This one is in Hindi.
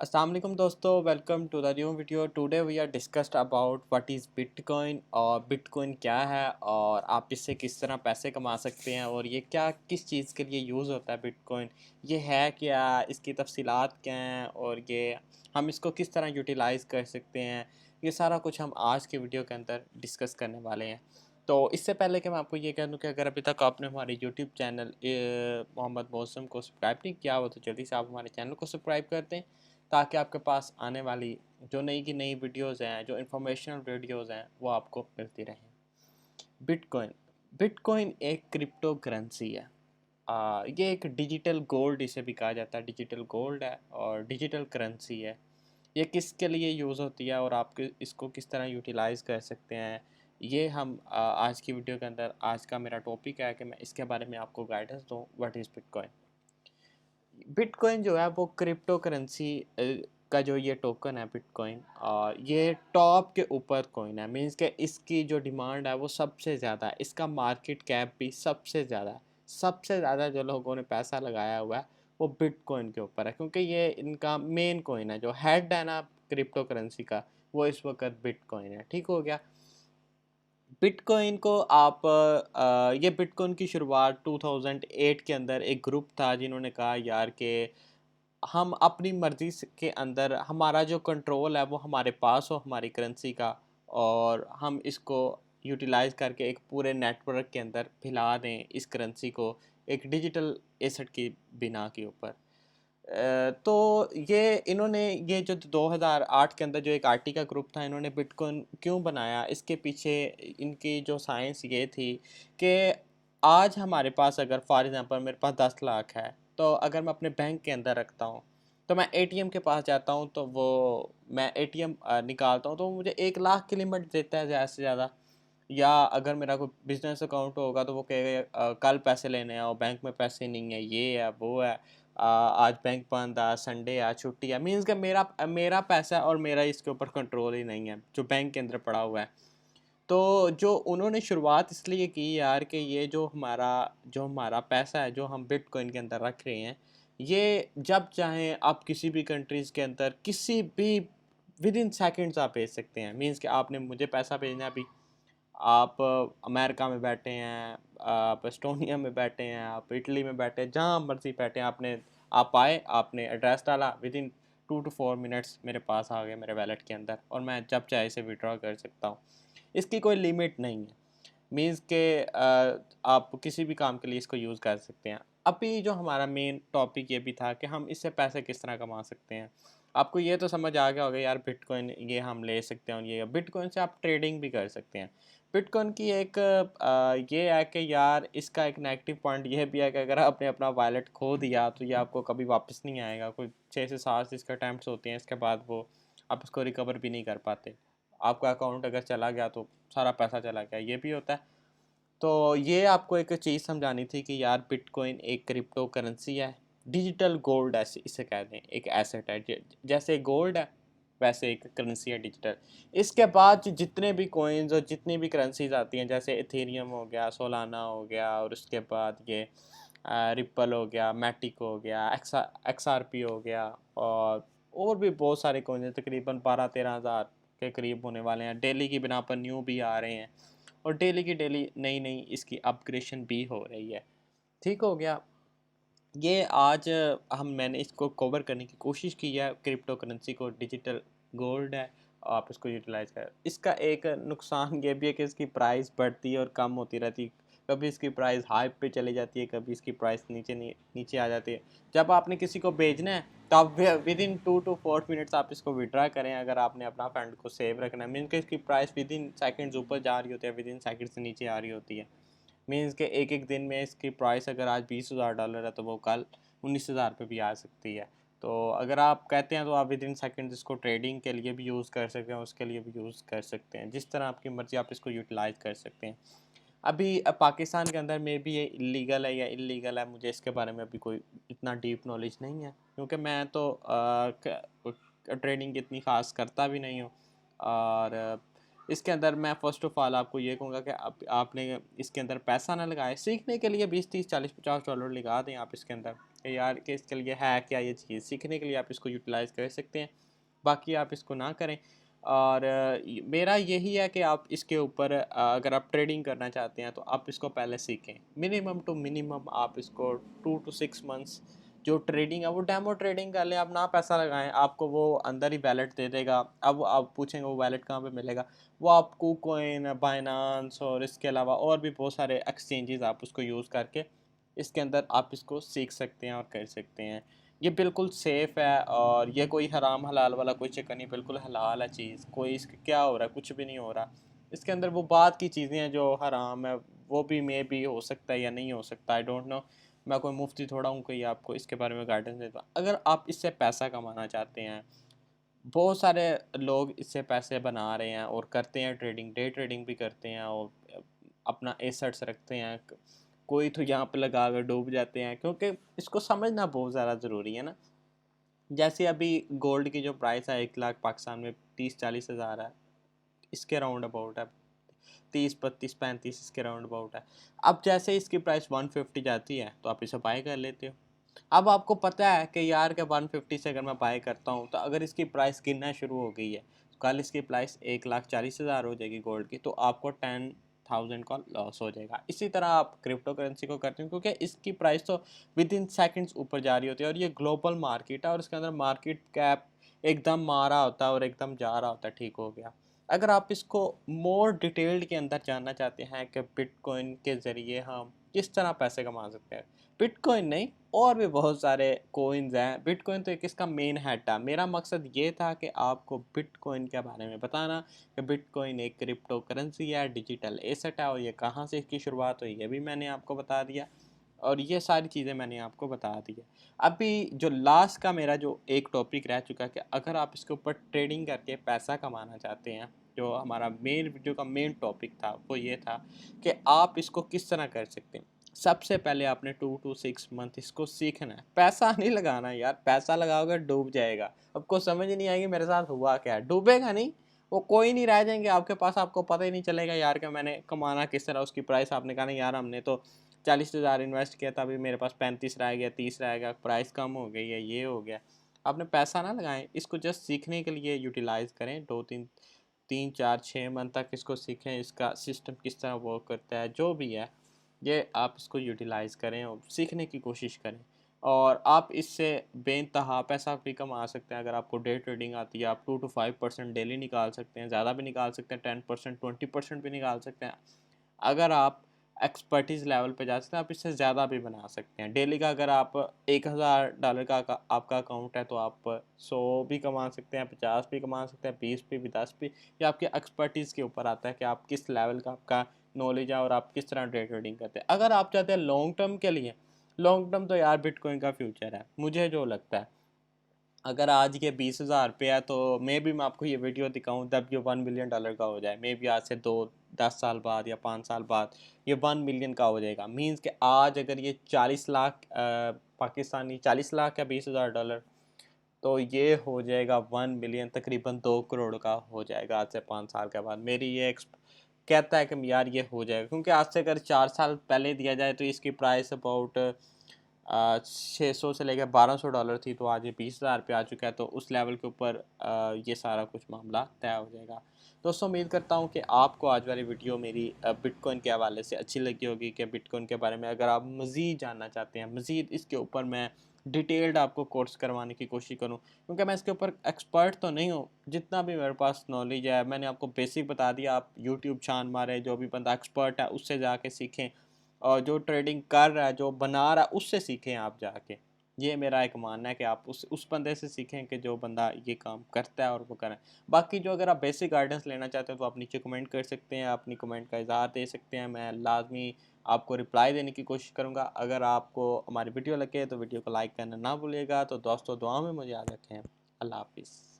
अस्सलाम वालेकुम दोस्तों, welcome to the new video. Today we are discussed about what is bitcoin और बिटकॉइन क्या है और आप इससे किस तरह पैसे कमा सकते हैं और ये क्या किस चीज़ के लिए यूज़ होता है बिटकॉइन, ये है क्या, इसकी तफसीलात क्या हैं और ये हम इसको किस तरह यूटिलाइज़ कर सकते हैं। ये सारा कुछ हम आज के वीडियो के अंदर डिस्कस करने वाले हैं। तो इससे पहले कि मैं आपको ये कह दूँ कि अगर अभी तक आपने हमारे यूट्यूब चैनल मोहम्मद मौसम को सब्सक्राइब नहीं किया हो तो जल्दी से आप हमारे चैनल को सब्सक्राइब कर दें, ताकि आपके पास आने वाली जो नई की नई वीडियोज़ हैं, जो इन्फॉर्मेशनल वीडियोज़ हैं, वो आपको मिलती रहें। बिटकॉइन बिटकॉइन एक क्रिप्टो करेंसी है। ये एक डिजिटल गोल्ड इसे भी कहा जाता है। डिजिटल गोल्ड है और डिजिटल करेंसी है। ये किसके लिए यूज़ होती है और आप इसको किस तरह यूटिलाइज़ कर सकते हैं, ये हम आज की वीडियो के अंदर, आज का मेरा टॉपिक है कि मैं इसके बारे में आपको गाइडेंस दूँ। What is bitcoin. बिटकॉइन जो है वो क्रिप्टो करेंसी का जो ये टोकन है बिटकॉइन, ये टॉप के ऊपर कॉइन है। मींस के इसकी जो डिमांड है वो सबसे ज़्यादा है, इसका मार्केट कैप भी सबसे ज़्यादा है। सबसे ज़्यादा जो लोगों ने पैसा लगाया हुआ है वो बिटकॉइन के ऊपर है, क्योंकि ये इनका मेन कॉइन है। जो हेड है ना क्रिप्टो करेंसी का, वो इस वक्त बिटकॉइन है। ठीक हो गया। बिटकॉइन को आप ये बिटकॉइन की शुरुआत 2008 के अंदर एक ग्रुप था जिन्होंने कहा यार कि हम अपनी मर्ज़ी के अंदर हमारा जो कंट्रोल है वो हमारे पास हो हमारी करेंसी का, और हम इसको यूटिलाइज़ करके एक पूरे नेटवर्क के अंदर फैला दें इस करेंसी को एक डिजिटल एसेट की बिना के ऊपर। तो ये इन्होंने ये जो 2008 के अंदर जो एक आरटी का ग्रुप था, इन्होंने बिटकॉइन क्यों बनाया, इसके पीछे इनकी जो साइंस ये थी कि आज हमारे पास अगर फॉर एग्ज़ाम्पल मेरे पास 10 लाख है, तो अगर मैं अपने बैंक के अंदर रखता हूँ, तो मैं एटीएम के पास जाता हूँ, तो वो मैं एटीएम निकालता हूँ तो वो मुझे 1 लाख की लिमिट देता है ज़्यादा से ज़्यादा। या अगर मेरा कोई बिज़नेस अकाउंट होगा तो वो कहेगा कल पैसे लेने आओ, बैंक में पैसे नहीं है, ये है, वो है, आज बैंक बंद है, संडे है, छुट्टी है। मीन्स कि मेरा मेरा पैसा है और मेरा इसके ऊपर कंट्रोल ही नहीं है, जो बैंक के अंदर पड़ा हुआ है। तो जो उन्होंने शुरुआत इसलिए की यार कि ये जो हमारा पैसा है, जो हम बिटकॉइन के अंदर रख रहे हैं, ये जब चाहें आप किसी भी कंट्रीज़ के अंदर किसी भी विद इन सेकंड्स आप भेज सकते हैं। मीन्स कि आपने मुझे पैसा भेजना है अभी, आप अमेरिका में बैठे हैं, आप एस्टोनिया में बैठे हैं, आप इटली में बैठे हैं, जहाँ मर्ज़ी बैठे हैं, आप आए, आपने एड्रेस डाला, विद इन 2 to 4 मिनट्स मेरे पास आ गया मेरे वैलेट के अंदर, और मैं जब चाहे इसे विड्रॉ कर सकता हूँ। इसकी कोई लिमिट नहीं है। मीन्स के आप किसी भी काम के लिए इसको यूज़ कर सकते हैं। अभी जो हमारा मेन टॉपिक ये भी था कि हम इससे पैसे किस तरह कमा सकते हैं। आपको ये तो समझ आ गया होगा यार, बिटकॉइन ये हम ले सकते हैं और ये बिटकॉइन से आप ट्रेडिंग भी कर सकते हैं। बिटकॉइन की एक ये है कि यार इसका एक नेगेटिव पॉइंट ये भी है कि अगर आपने अपना वॉलेट खो दिया तो ये आपको कभी वापस नहीं आएगा। कोई 6 से 7 इसके अटेम्प्ट्स होते हैं, इसके बाद वो आप इसको रिकवर भी नहीं कर पाते। आपका अकाउंट अगर चला गया तो सारा पैसा चला गया, ये भी होता है। तो ये आपको एक चीज़ समझानी थी कि यार बिटकॉइन एक क्रिप्टो करेंसी है, डिजिटल गोल्ड ऐसे इसे कह दें, एक एसेट है। जैसे गोल्ड है वैसे एक करेंसी है डिजिटल। इसके बाद जितने भी कॉइन्स और जितनी भी करेंसीज आती हैं, जैसे इथेरियम हो गया, सोलाना हो गया, और उसके बाद ये रिप्पल हो गया, मैटिक हो गया, एक्सआरपी हो गया, और भी बहुत सारे कॉइन्स हैं, तकरीबन 12-13 हज़ार के करीब होने वाले हैं। डेली की बिना पर न्यू भी आ रहे हैं और डेली की डेली नई नई इसकी अपग्रेडेशन भी हो रही है। ठीक हो गया। ये आज मैंने इसको कवर करने की कोशिश की है, क्रिप्टो करेंसी को। डिजिटल गोल्ड है, आप इसको यूटिलाइज़ करें। इसका एक नुकसान ये भी है कि इसकी प्राइस बढ़ती है और कम होती रहती है। कभी इसकी प्राइस हाई पे चली जाती है, कभी इसकी प्राइस नीचे आ जाती है। जब आपने किसी को भेजना है तो आप विद इन 2 to 4 मिनट्स आप इसको विड्रा करें, अगर आपने अपना फंड को सेव रखना है। मीन कि इसकी प्राइस विद इन सेकेंड्स ऊपर जा रही होती है, विद इन सेकेंड्स नीचे आ रही होती है। मीन्स के एक एक दिन में इसकी प्राइस अगर आज $20,000 है तो वो कल 19,000 पे भी आ सकती है। तो अगर आप कहते हैं तो आप विद इन सेकेंड इसको ट्रेडिंग के लिए भी यूज़ कर सकते हैं, उसके लिए भी यूज़ कर सकते हैं, जिस तरह आपकी मर्ज़ी आप इसको यूटिलाइज़ कर सकते हैं। अभी पाकिस्तान के अंदर में भी ये इलीगल है या इलीगल है, मुझे इसके बारे में अभी कोई इतना डीप नॉलेज नहीं है, क्योंकि मैं तो ट्रेडिंग इतनी ख़ास करता भी नहीं हूँ। और इसके अंदर मैं फ़र्स्ट ऑफ़ ऑल आपको ये कहूँगा कि आपने इसके अंदर पैसा ना लगाएं। सीखने के लिए 20-30-40-50 डॉलर लगा दें आप इसके अंदर, कि यार कि इसके लिए है क्या ये चीज़, सीखने के लिए आप इसको यूटिलाइज़ कर सकते हैं, बाकी आप इसको ना करें। और मेरा यही है कि आप इसके ऊपर अगर आप ट्रेडिंग करना चाहते हैं तो आप इसको पहले सीखें, मिनिमम टू मिनिमम आप इसको 2 to 6 मंथ्स जो ट्रेडिंग है वो डेमो ट्रेडिंग कर लें। आप ना पैसा लगाएं, आपको वो अंदर ही वैलेट दे देगा। अब आप पूछेंगे वो वैलेट कहाँ पे मिलेगा, वो आपको कोइन, बाइनांस और इसके अलावा और भी बहुत सारे एक्सचेंजेस आप उसको यूज़ करके इसके अंदर आप इसको सीख सकते हैं और कर सकते हैं। ये बिल्कुल सेफ़ है और ये कोई हराम हलाल वाला कोई चक्कर नहीं, बिल्कुल हलाल है चीज़। कोई इसके क्या हो रहा है, कुछ भी नहीं हो रहा। इसके अंदर वो बात की चीज़ें हैं जो हराम है, वो भी मे बी हो सकता है या नहीं हो सकता, आई डोंट नो। मैं कोई मुफ्ती थोड़ा हूँ कोई आपको इसके बारे में गाइडेंस देता हूँ। अगर आप इससे पैसा कमाना चाहते हैं, बहुत सारे लोग इससे पैसे बना रहे हैं और करते हैं ट्रेडिंग, डे ट्रेडिंग भी करते हैं और अपना एसेट्स रखते हैं। कोई तो यहाँ पे लगा कर डूब जाते हैं, क्योंकि इसको समझना बहुत ज़्यादा ज़रूरी है ना। जैसे अभी गोल्ड की जो प्राइस है 1 लाख पाकिस्तान में 30-40 हज़ार है, इसके राउंड अबाउट है, 30-32-35 इसके राउंड अबाउट है। अब जैसे इसकी प्राइस 150 जाती है तो आप इसे बाय कर लेते हो। अब आपको पता है कि यार के 150 से अगर मैं बाय करता हूँ तो अगर इसकी प्राइस गिरना शुरू हो गई है, कल इसकी प्राइस 1,40,000 हो जाएगी गोल्ड की, तो आपको 10,000 का लॉस हो जाएगा। इसी तरह आप क्रिप्टो करेंसी को करते हैं, क्योंकि इसकी प्राइस तो विद इन सेकेंड्स ऊपर जा रही होती है और ये ग्लोबल मार्केट है और इसके अंदर मार्केट कैप एकदम मारा होता है और एकदम जा रहा होता है, ठीक हो गया। अगर आप इसको मोर डिटेल्ड के अंदर जानना चाहते हैं कि बिटकॉइन के ज़रिए हम किस तरह पैसे कमा सकते हैं, बिटकॉइन नहीं और भी बहुत सारे कोइंस हैं, बिटकॉइन तो एक इसका मेन हेड था। मेरा मकसद ये था कि आपको बिटकॉइन के बारे में बताना कि बिटकॉइन एक क्रिप्टो करेंसी है, डिजिटल एसेट है और ये कहाँ से इसकी शुरुआत हुई ये भी मैंने आपको बता दिया और ये सारी चीज़ें मैंने आपको बता दी है। अभी जो लास्ट का मेरा जो एक टॉपिक रह चुका है कि अगर आप इसके ऊपर ट्रेडिंग करके पैसा कमाना चाहते हैं, जो हमारा मेन वीडियो का मेन टॉपिक था वो ये था कि आप इसको किस तरह कर सकते हैं। सबसे पहले आपने 2 to 6 मंथ इसको सीखना है, पैसा नहीं लगाना यार, पैसा लगाओगे डूब जाएगा। आपको समझ नहीं आएगी मेरे साथ हुआ क्या है, डूबेगा नहीं, वो कोई नहीं रह जाएंगे आपके पास, आपको पता ही नहीं चलेगा यार कि मैंने कमाना किस तरह। उसकी प्राइस आपने कहा नहीं यार हमने तो 40,000 इन्वेस्ट किया था, अभी मेरे पास 35 रह गया, 30 रह गया, प्राइस कम हो गई है, ये हो गया। आपने पैसा ना लगाएं, इसको जस्ट सीखने के लिए यूटिलाइज़ करें। 2 3 3 4 6 मंथ तक इसको सीखें, इसका सिस्टम किस तरह वर्क करता है, जो भी है ये आप इसको यूटिलाइज़ करें और सीखने की कोशिश करें। और आप इससे बेइंतहा पैसा भी कमा सकते हैं। अगर आपको डे ट्रेडिंग आती है, आप 2 to 5% डेली निकाल सकते हैं, ज़्यादा भी निकाल सकते हैं, 10% 20% भी निकाल सकते हैं। अगर आप एक्सपर्टीज़ लेवल पे जा सकते हैं, आप इससे ज़्यादा भी बना सकते हैं। डेली का अगर आप $1,000 का आपका अकाउंट है तो आप 100 भी कमा सकते हैं, 50 भी कमा सकते हैं, 20 भी 10 भी। ये आपके एक्सपर्टीज़ के ऊपर आता है कि आप किस लेवल का आपका नॉलेज है और आप किस तरह डे ट्रेडिंग करते हैं। अगर आप चाहते हैं लॉन्ग टर्म के लिए, लॉन्ग टर्म तो यार बिटकॉइन का फ्यूचर है मुझे जो लगता है। अगर आज के 20,000 पे है तो मे बी मैं आपको ये वीडियो दिखाऊं तब ये $1 मिलियन का हो जाए। मे बी आज से 10 साल बाद या 5 साल बाद ये 1 मिलियन का हो जाएगा। मींस कि आज अगर ये 40 लाख पाकिस्तानी 40 लाख या $20,000, तो ये हो जाएगा 1 मिलियन, तकरीबन 2 करोड़ का हो जाएगा आज से 5 साल के बाद। मेरी ये कहता है कि यार ये हो जाएगा, क्योंकि आज से अगर 4 साल पहले दिया जाए तो इसकी प्राइस अबाउट 600 से लेकर $1,200 थी, तो आज ये 20,000 पे आ चुका है। तो उस लेवल के ऊपर ये सारा कुछ मामला तय हो जाएगा। दोस्तों उम्मीद करता हूँ कि आपको आज वाली वीडियो मेरी बिटकॉइन के हवाले से अच्छी लगी होगी, कि बिटकॉइन के बारे में अगर आप मज़ीद जानना चाहते हैं, मज़ीद इसके ऊपर मैं डिटेल्ड आपको कोर्स करवाने की कोशिश करूँ, क्योंकि मैं इसके ऊपर एक्सपर्ट तो नहीं हूँ। जितना भी मेरे पास नॉलेज है मैंने आपको बेसिक बता दिया। आप यूट्यूब छान मारें, जो भी बंदा एक्सपर्ट है उससे जाके सीखें, और जो ट्रेडिंग कर रहा है, जो बना रहा है, उससे सीखें आप जाके। ये मेरा एक मानना है कि आप उस बंदे से सीखें कि जो बंदा ये काम करता है और वो करें। बाकी जो अगर आप बेसिक गाइडेंस लेना चाहते हैं तो आप नीचे कमेंट कर सकते हैं, अपनी कमेंट का इज़हार दे सकते हैं, मैं लाजमी आपको रिप्लाई देने की कोशिश करूँगा। अगर आपको हमारी वीडियो लगे तो वीडियो को लाइक करना ना भूलिएगा। तो दोस्तों दुआ में मुझे याद रखें। अल्लाह हाफिज़।